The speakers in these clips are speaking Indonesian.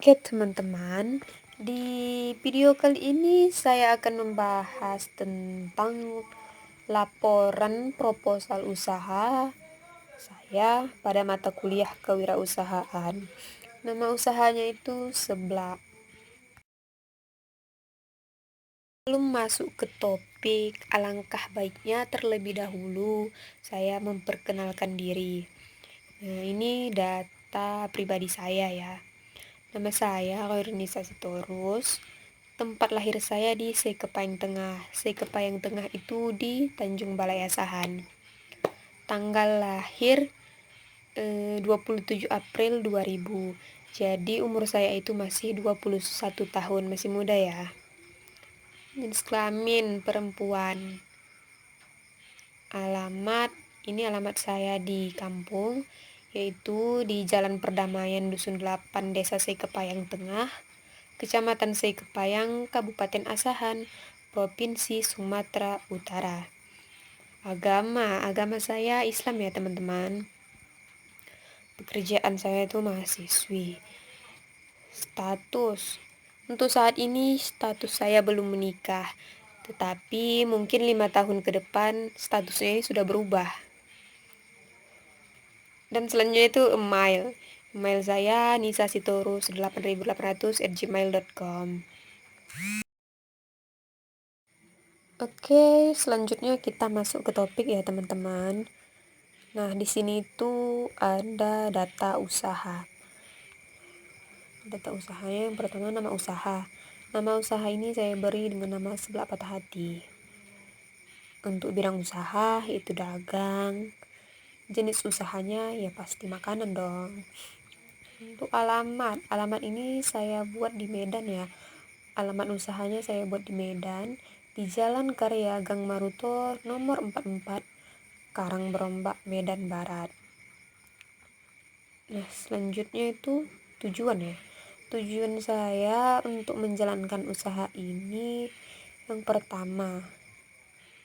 Oke teman-teman, di video kali ini saya akan membahas tentang laporan proposal usaha saya pada mata kuliah kewirausahaan. Nama usahanya itu Seblak. Sebelum masuk ke topik, alangkah baiknya terlebih dahulu saya memperkenalkan diri. Nah, ini data pribadi saya ya. Nama saya Khairunisa Sitorus. Tempat lahir saya di Sekepayang Tengah. Sekepayang Tengah itu di Tanjung Balai Asahan. Tanggal lahir 27 April 2000. Jadi umur saya itu masih 21 tahun, masih muda ya. Jenis kelamin perempuan. Alamat saya di kampung, yaitu di Jalan Perdamaian Dusun 8, Desa Sekepayang Tengah, Kecamatan Sekepayang, Kabupaten Asahan, Provinsi Sumatera Utara. Agama saya Islam ya teman-teman. Pekerjaan saya itu mahasiswi. Status, untuk saat ini status saya belum menikah, tetapi mungkin 5 tahun ke depan statusnya sudah berubah. Dan selanjutnya itu email saya nisasitorus8800@gmail.com. Oke, selanjutnya kita masuk ke topik ya teman-teman. Nah, di sini tuh ada data usaha. Data usahanya yang pertama nama usaha. Nama usaha ini saya beri dengan nama Seblak Patah Hati. Untuk bidang usaha itu dagang. Jenis usahanya ya pasti makanan dong. Untuk alamat ini saya buat di Medan ya. Alamat usahanya saya buat di Medan, di Jalan Karya Gang Maruto nomor 44, Karang Berombak, Medan Barat. Nah, selanjutnya itu tujuan ya. Tujuan saya untuk menjalankan usaha ini yang pertama,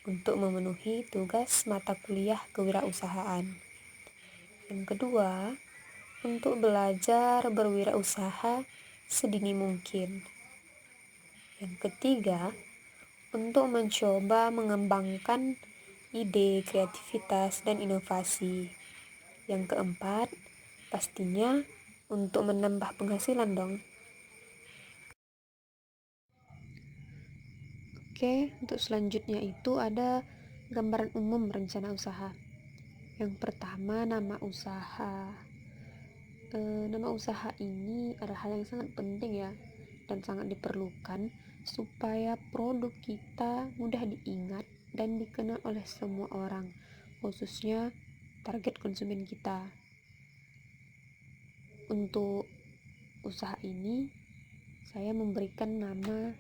untuk memenuhi tugas mata kuliah kewirausahaan. Yang kedua, untuk belajar berwirausaha sedini mungkin. Yang ketiga, untuk mencoba mengembangkan ide, kreativitas, dan inovasi. Yang keempat, pastinya untuk menambah penghasilan dong. Oke, untuk selanjutnya itu ada gambaran umum rencana usaha. Yang pertama, nama usaha. Nama usaha ini adalah hal yang sangat penting ya, dan sangat diperlukan supaya produk kita mudah diingat dan dikenal oleh semua orang, khususnya target konsumen kita. Untuk usaha ini saya memberikan nama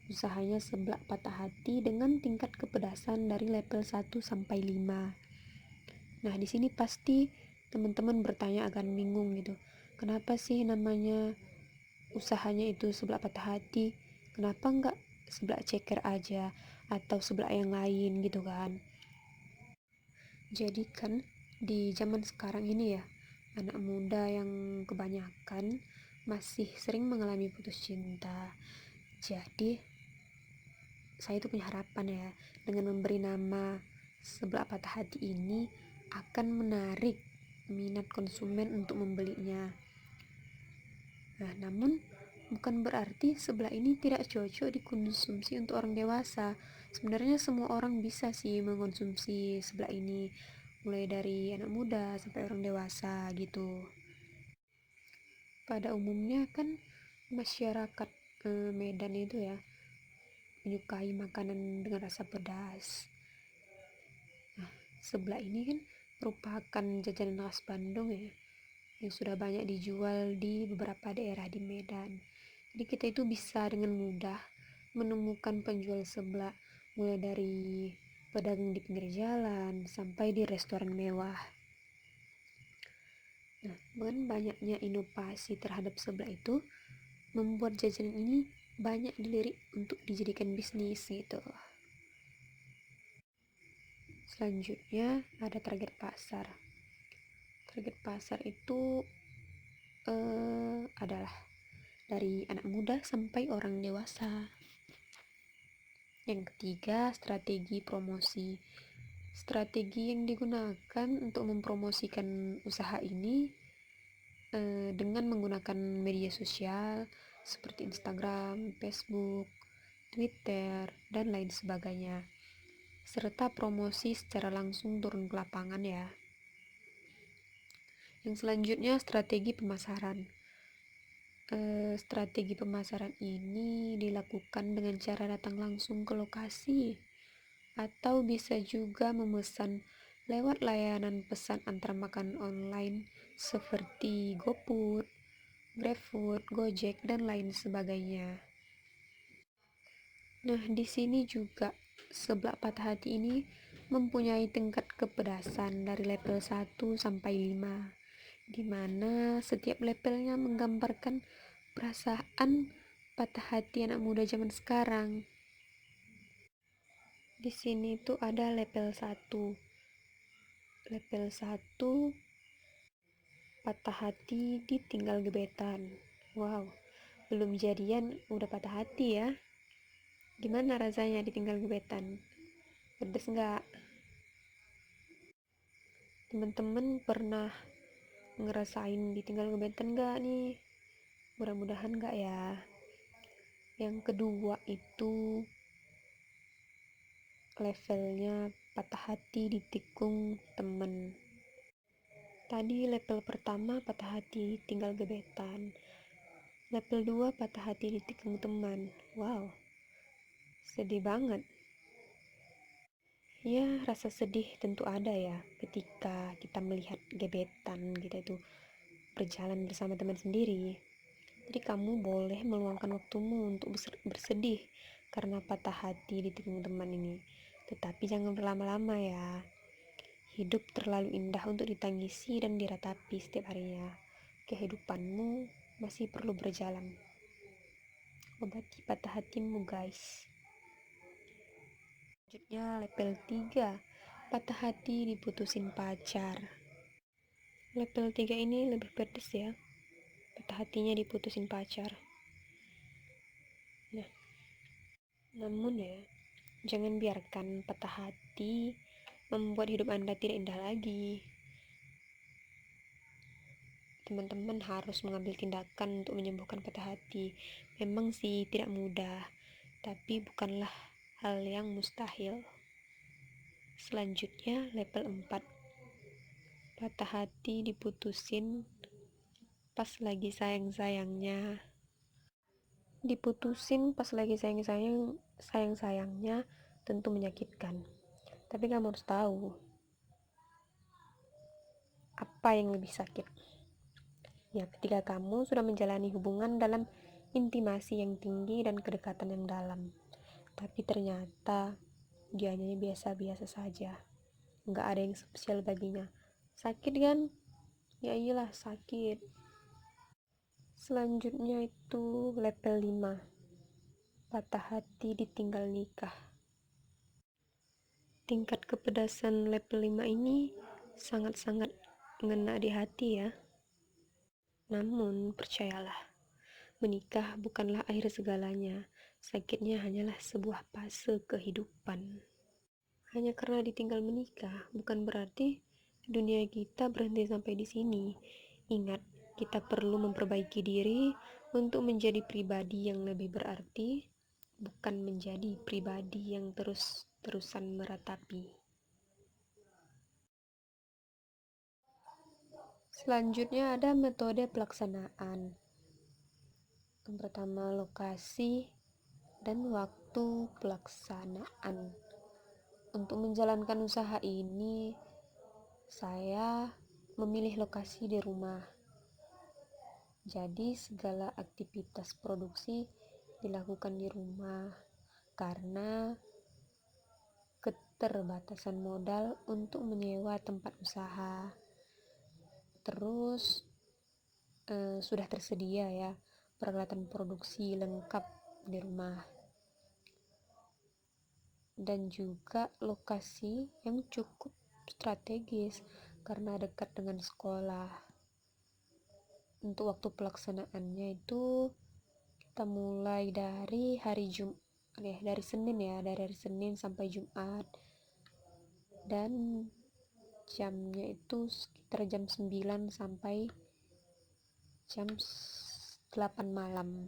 usahanya Seblak Patah Hati dengan tingkat kepedasan dari level 1 sampai 5. Nah, di sini pasti teman-teman bertanya akan bingung gitu. Kenapa sih namanya usahanya itu Seblak Patah Hati? Kenapa enggak Seblak Ceker aja atau seblak yang lain gitu kan? Jadi kan di zaman sekarang ini ya, anak muda yang kebanyakan masih sering mengalami putus cinta. Jadi saya itu punya harapan ya, dengan memberi nama Seblak Patah Hati ini akan menarik minat konsumen untuk membelinya. Nah, namun bukan berarti seblak ini tidak cocok dikonsumsi untuk orang dewasa. Sebenarnya semua orang bisa sih mengonsumsi seblak ini, mulai dari anak muda sampai orang dewasa gitu. Pada umumnya kan masyarakat Medan itu ya menyukai makanan dengan rasa pedas. Nah, seblak ini kan merupakan jajanan khas Bandung ya, yang sudah banyak dijual di beberapa daerah di Medan. Jadi kita itu bisa dengan mudah menemukan penjual seblak, mulai dari pedagang di pinggir jalan sampai di restoran mewah. Nah, dengan banyaknya inovasi terhadap seblak itu membuat jajanan ini banyak dilirik untuk dijadikan bisnis gitu. Selanjutnya ada target pasar. Target pasar itu adalah dari anak muda sampai orang dewasa. Yang ketiga, strategi promosi. Strategi yang digunakan untuk mempromosikan usaha ini dengan menggunakan media sosial seperti Instagram, Facebook, Twitter, dan lain sebagainya, serta promosi secara langsung turun ke lapangan ya. Yang selanjutnya, strategi pemasaran. Strategi pemasaran ini dilakukan dengan cara datang langsung ke lokasi, atau bisa juga memesan lewat layanan pesan antar makanan online seperti GoFood, GrabFood, Gojek, dan lain sebagainya. Nah, di sini juga sebelah patah hati ini mempunyai tingkat kepedasan dari level 1 sampai 5, di mana setiap levelnya menggambarkan perasaan patah hati anak muda zaman sekarang. Di sini tuh ada level 1. Level 1, patah hati ditinggal gebetan. Wow, belum jadian udah patah hati ya. Gimana rasanya ditinggal gebetan? Pedes nggak? Teman-teman pernah ngerasain ditinggal gebetan nggak nih? Mudah-mudahan nggak ya. Yang kedua itu levelnya patah hati ditikung temen. Tadi level pertama patah hati tinggal gebetan. Level 2 patah hati ditikung teman. Wow, sedih banget. Ya, rasa sedih tentu ada ya ketika kita melihat gebetan kita itu berjalan bersama teman sendiri. Jadi kamu boleh meluangkan waktumu untuk bersedih karena patah hati ditikung teman ini. Tetapi jangan berlama-lama ya. Hidup terlalu indah untuk ditangisi dan diratapi setiap harinya. Kehidupanmu masih perlu berjalan. Obati patah hatimu guys. Selanjutnya level 3. Patah hati diputusin pacar. Level 3 ini lebih pedes ya. Patah hatinya diputusin pacar. Nah, namun ya, jangan biarkan patah hati membuat hidup Anda tidak indah lagi. Teman-teman harus mengambil tindakan untuk menyembuhkan patah hati. Memang sih tidak mudah, tapi bukanlah hal yang mustahil. Selanjutnya level 4. Patah hati diputusin pas lagi sayang-sayangnya. Diputusin pas lagi sayang-sayangnya tentu menyakitkan. Tapi kamu harus tahu apa yang lebih sakit. Ya, ketika kamu sudah menjalani hubungan dalam intimasi yang tinggi dan kedekatan yang dalam, tapi ternyata dia hanya biasa-biasa saja, nggak ada yang spesial baginya. Sakit kan? Ya iyalah sakit. Selanjutnya itu level 5. Patah hati ditinggal nikah. Tingkat kepedasan level 5 ini sangat-sangat ngena di hati ya. Namun percayalah, menikah bukanlah akhir segalanya. Sakitnya hanyalah sebuah fase kehidupan. Hanya karena ditinggal menikah, bukan berarti dunia kita berhenti sampai di sini. Ingat, kita perlu memperbaiki diri untuk menjadi pribadi yang lebih berarti, bukan menjadi pribadi yang terus-terusan meratapi. Selanjutnya ada metode pelaksanaan. Yang pertama, lokasi dan waktu pelaksanaan. Untuk menjalankan usaha ini, saya memilih lokasi di rumah. Jadi segala aktivitas produksi dilakukan di rumah karena keterbatasan modal untuk menyewa tempat usaha. Terus sudah tersedia ya peralatan produksi lengkap di rumah. Dan juga lokasi yang cukup strategis karena dekat dengan sekolah. Untuk waktu pelaksanaannya itu kita mulai dari dari Senin ya, dari hari Senin sampai Jumat, dan jamnya itu sekitar jam 9 sampai jam 8 malam.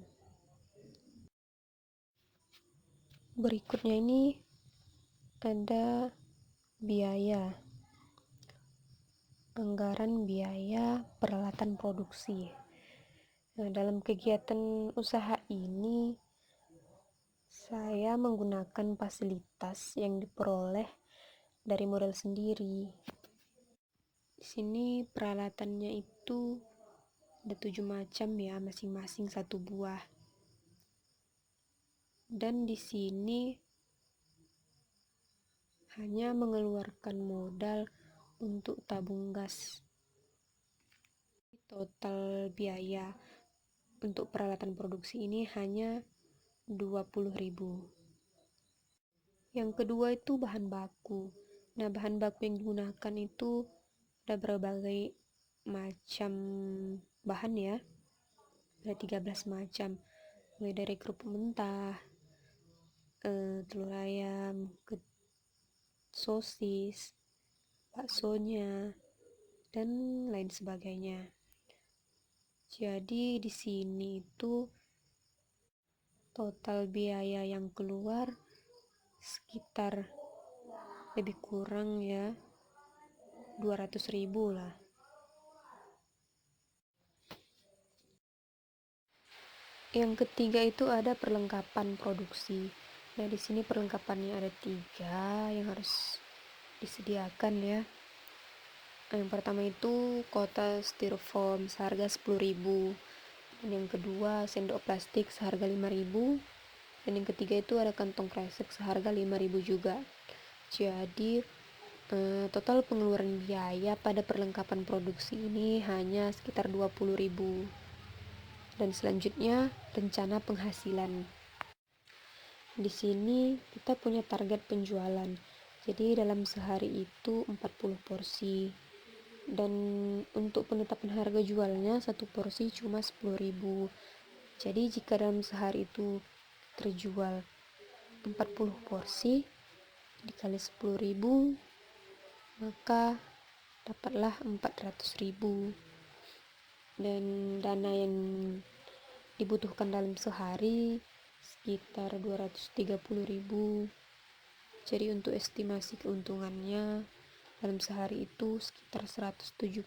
Berikutnya ini ada biaya, anggaran biaya peralatan produksi. Nah, dalam kegiatan usaha ini saya menggunakan fasilitas yang diperoleh dari modal sendiri. Di sini peralatannya itu ada 7 macam ya, masing-masing 1 buah. Dan di sini hanya mengeluarkan modal untuk tabung gas. Total biaya untuk peralatan produksi ini hanya 20.000. Yang kedua itu bahan baku. Nah, bahan baku yang digunakan itu ada berbagai macam bahan ya. Ada 13 macam. Mulai dari kerupuk mentah, telur ayam, sosis, baksonya, dan lain sebagainya. Jadi di sini itu total biaya yang keluar sekitar lebih kurang ya 200.000 lah. Yang ketiga itu ada perlengkapan produksi. Nah, di sini perlengkapannya ada 3 yang harus disediakan ya. Yang pertama itu kotak styrofoam seharga 10.000. Dan yang kedua sendok plastik seharga 5.000. Dan yang ketiga itu ada kantong kresek seharga 5.000 juga. Jadi total pengeluaran biaya pada perlengkapan produksi ini hanya sekitar 20.000. Dan selanjutnya rencana penghasilan. Di sini kita punya target penjualan. Jadi dalam sehari itu 40 porsi. Dan untuk penetapan harga jualnya satu porsi cuma 10.000. Jadi jika dalam sehari itu terjual 40 porsi dikali 10.000, maka dapatlah 400.000. Dan dana yang dibutuhkan dalam sehari sekitar 230.000. Jadi untuk estimasi keuntungannya dalam sehari itu sekitar 170.000.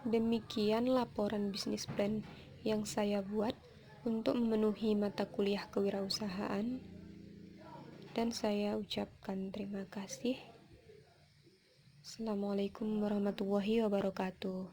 Demikian laporan bisnis plan yang saya buat untuk memenuhi mata kuliah kewirausahaan, dan saya ucapkan terima kasih. Assalamualaikum warahmatullahi wabarakatuh.